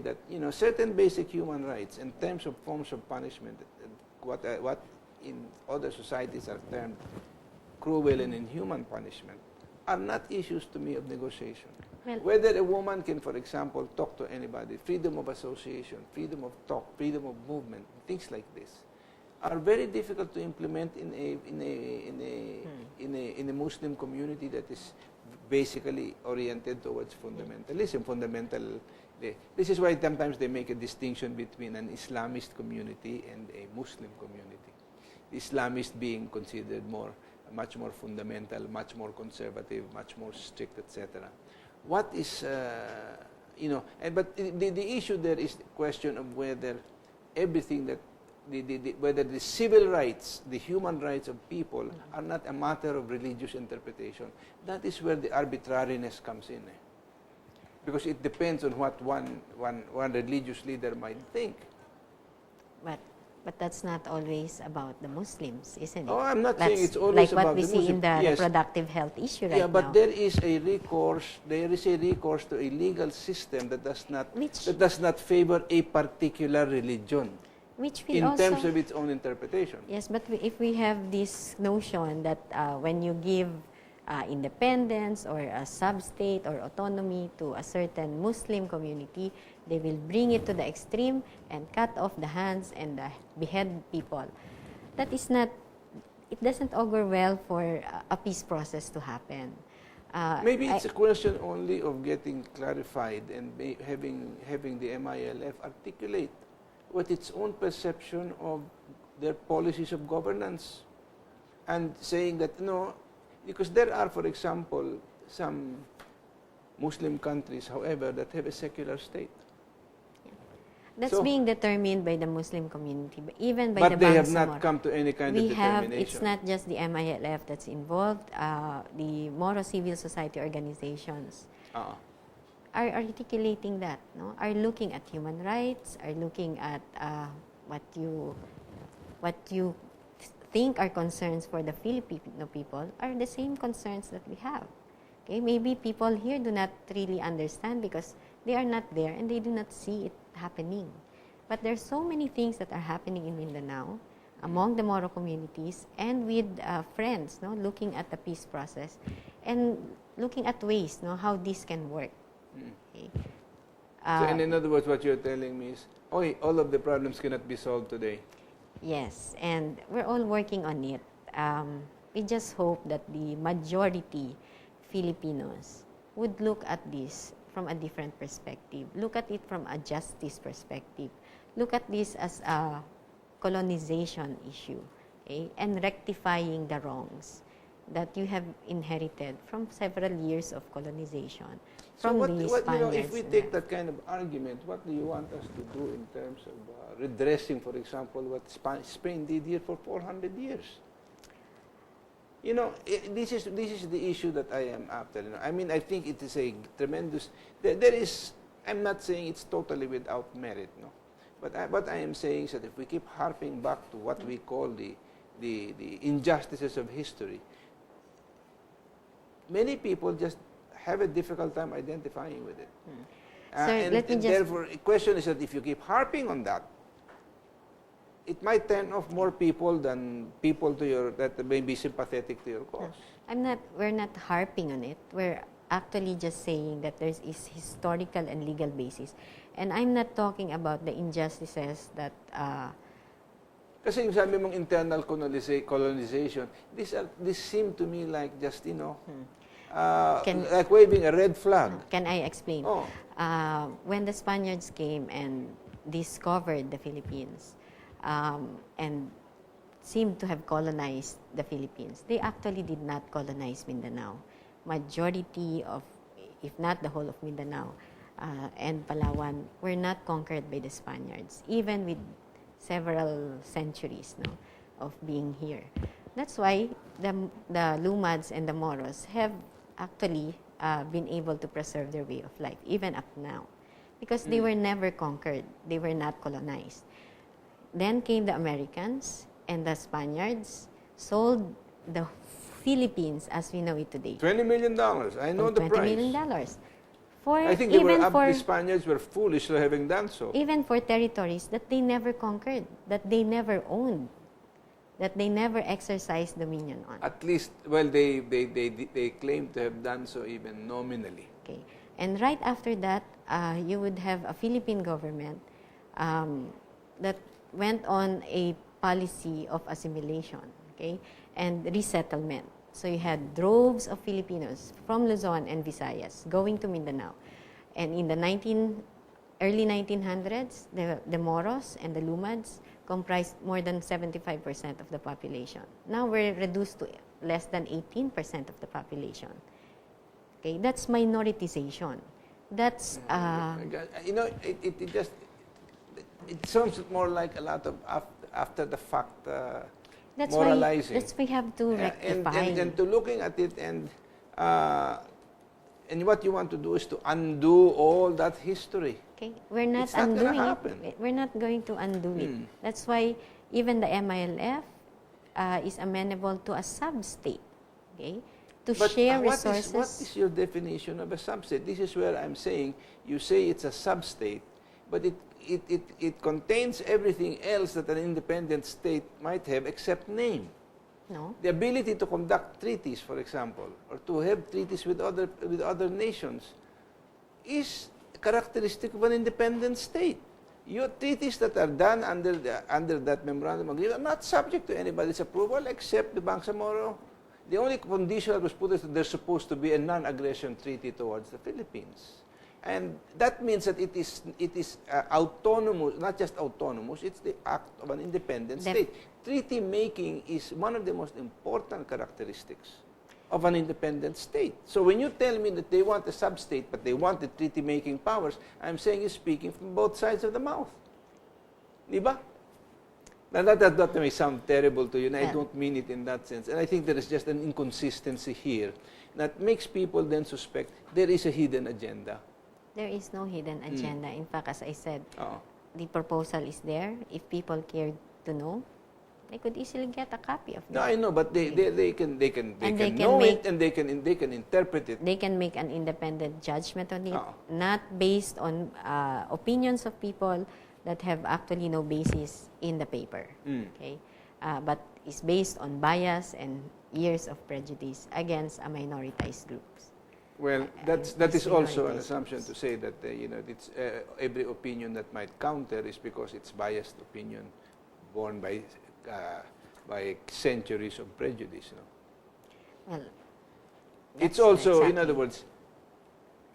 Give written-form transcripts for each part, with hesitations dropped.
that certain basic human rights in terms of forms of punishment, what in other societies are termed cruel and inhuman punishment, are not issues to me of negotiation. Well, whether a woman can, for example, talk to anybody, freedom of association, freedom of talk, freedom of movement, things like this, are very difficult to implement in a Muslim community that is basically oriented towards fundamentalism. This is why sometimes they make a distinction between an Islamist community and a Muslim community. The Islamist being considered much more fundamental, much more conservative, much more strict, etc. What is, but the issue there is the question of whether everything that, whether the civil rights, the human rights of people are not a matter of religious interpretation. That is where the arbitrariness comes in. Because it depends on what one religious leader might think. But that's not always about the Muslims, isn't it? Oh, I'm not saying it's always about the Muslims. Like what we see in the reproductive health issue right now. Yeah, but there is a recourse to a legal system that does not favor a particular religion. Which will in terms of its own interpretation. Yes, but if we have this notion that when you give independence or a sub-state or autonomy to a certain Muslim community, they will bring it to the extreme and cut off the hands and behead people. That is not, it doesn't augur well for a peace process to happen. Maybe it's a question only of getting clarified and having the MILF articulate what its own perception of their policies of governance, and saying that because there are, for example, some Muslim countries, however, that have a secular state. That's being determined by the Muslim community, but even by the But they have not come to any kind of determination. It's not just the MILF that's involved. The Moro civil society organizations are articulating that, are looking at human rights, are looking at what you think are concerns for the Filipino people are the same concerns that we have. Okay, maybe people here do not really understand because they are not there and they do not see it happening. But there are so many things that are happening in Mindanao among the Moro communities and with friends, looking at the peace process and looking at ways, how this can work. Okay. So in other words, what you're telling me is, all of the problems cannot be solved today. Yes, and we're all working on it. We just hope that the majority Filipinos would look at this from a different perspective. Look at it from a justice perspective. Look at this as a colonization issue, okay? And rectifying the wrongs that you have inherited from several years of colonization. So if we take that kind of argument, what do you want us to do in terms of redressing, for example, what Spain did here for 400 years? This is the issue that I am after. I mean, I think it is a tremendous. There is. I'm not saying it's totally without merit, But what I am saying is that if we keep harping back to what we call the injustices of history, many people just have a difficult time identifying with it. And therefore, the question is that if you keep harping on that, it might turn off more people than people that may be sympathetic to your cause. We're not harping on it. We're actually just saying that there is historical and legal basis. And I'm not talking about the injustices that... Kasi yung sabi mong internal colonization, this seem to me like just, like waving a red flag. Can I explain? When the Spaniards came and discovered the Philippines, and seemed to have colonized the Philippines, they actually did not colonize Mindanao. Majority of, if not the whole of Mindanao and Palawan, were not conquered by the Spaniards, even with several centuries of being here. That's why the Lumads and the Moros have actually been able to preserve their way of life, even up now, because they were never conquered. They were not colonized. Then came the Americans, and the Spaniards sold the Philippines as we know it today. $20 million. I know the price. $20 million I think the Spaniards were foolish for having done so. Even for territories that they never conquered, that they never owned, that they never exercised dominion on. At least, well, they claim to have done so even nominally. Okay. And right after that, you would have a Philippine government that went on a policy of assimilation, okay, and resettlement. So you had droves of Filipinos from Luzon and Visayas going to Mindanao. And in the early 1900s, the Moros and the Lumads comprised more than 75% of the population. Now we're reduced to less than 18% of the population. Okay, that's minoritization. That's it sounds more like a lot of after the fact that's moralizing. Why we have to rectify. And to looking at it and what you want to do is to undo all that history. Okay, we're not undoing it. We're not going to undo it. That's why even the MILF is amenable to a sub-state. Okay, to share resources. What is your definition of a sub-state? This is where I'm saying you say it's a sub-state, but it contains everything else that an independent state might have except name. No. The ability to conduct treaties, for example, or to have treaties with other nations is a characteristic of an independent state. Your treaties that are done under that memorandum agreement are not subject to anybody's approval except the Bangsamoro. The only condition that was put is that there's supposed to be a non-aggression treaty towards the Philippines. And that means that it is autonomous, not just autonomous, it's the act of an independent state. Treaty making is one of the most important characteristics of an independent state. So when you tell me that they want a sub-state, but they want the treaty making powers, I'm saying you're speaking from both sides of the mouth. Diba? Now that may sound terrible to you, and I don't mean it in that sense. And I think there is just an inconsistency here that makes people then suspect there is a hidden agenda. There is no hidden agenda. In fact, as I said, the proposal is there. If people care to know, they could easily get a copy of it. No, I know, but they can know it and they can interpret it. They can make an independent judgment on it, not based on opinions of people that have actually no basis in the paper. Okay, but is based on bias and years of prejudice against a minoritized groups. Well, that is also an assumption to say that it's every opinion that might counter is because it's biased opinion born by centuries of prejudice. No? Well, it's also, in other words,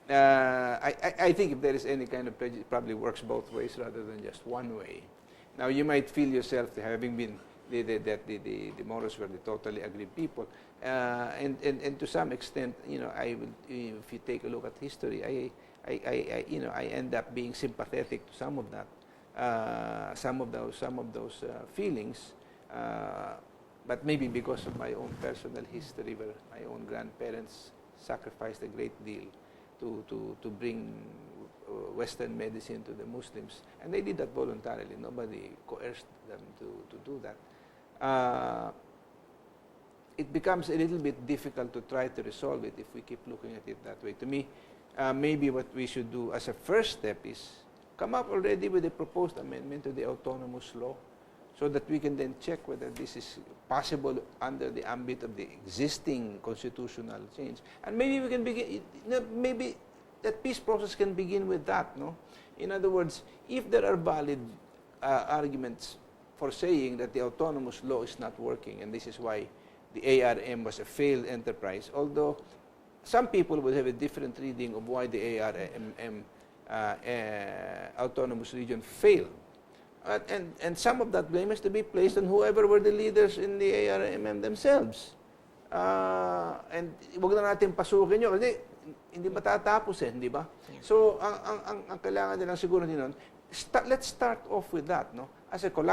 I think if there is any kind of prejudice, it probably works both ways rather than just one way. Now, you might feel yourself having been that the Moros were the totally ugly people, and to some extent, I will. If you take a look at history, I end up being sympathetic to some of that, some of those feelings, but maybe because of my own personal history, where my own grandparents sacrificed a great deal to bring Western medicine to the Muslims, and they did that voluntarily. Nobody coerced them to do that. It becomes a little bit difficult to try to resolve it if we keep looking at it that way. To me, maybe what we should do as a first step is come up already with a proposed amendment to the autonomous law, so that we can then check whether this is possible under the ambit of the existing constitutional change. And maybe we can begin, maybe that peace process can begin with that, no? In other words, if there are valid arguments for saying that the autonomous law is not working, and this is why the ARM was a failed enterprise, although some people would have a different reading of why the ARM autonomous region failed. And some of that blame is to be placed on whoever were the leaders in the ARMM themselves. And wag na natin pasukin yun kasi hindi matatapos di ba? So, ang kailangan din lang siguro din nun, let's start off with that, no? As a collateral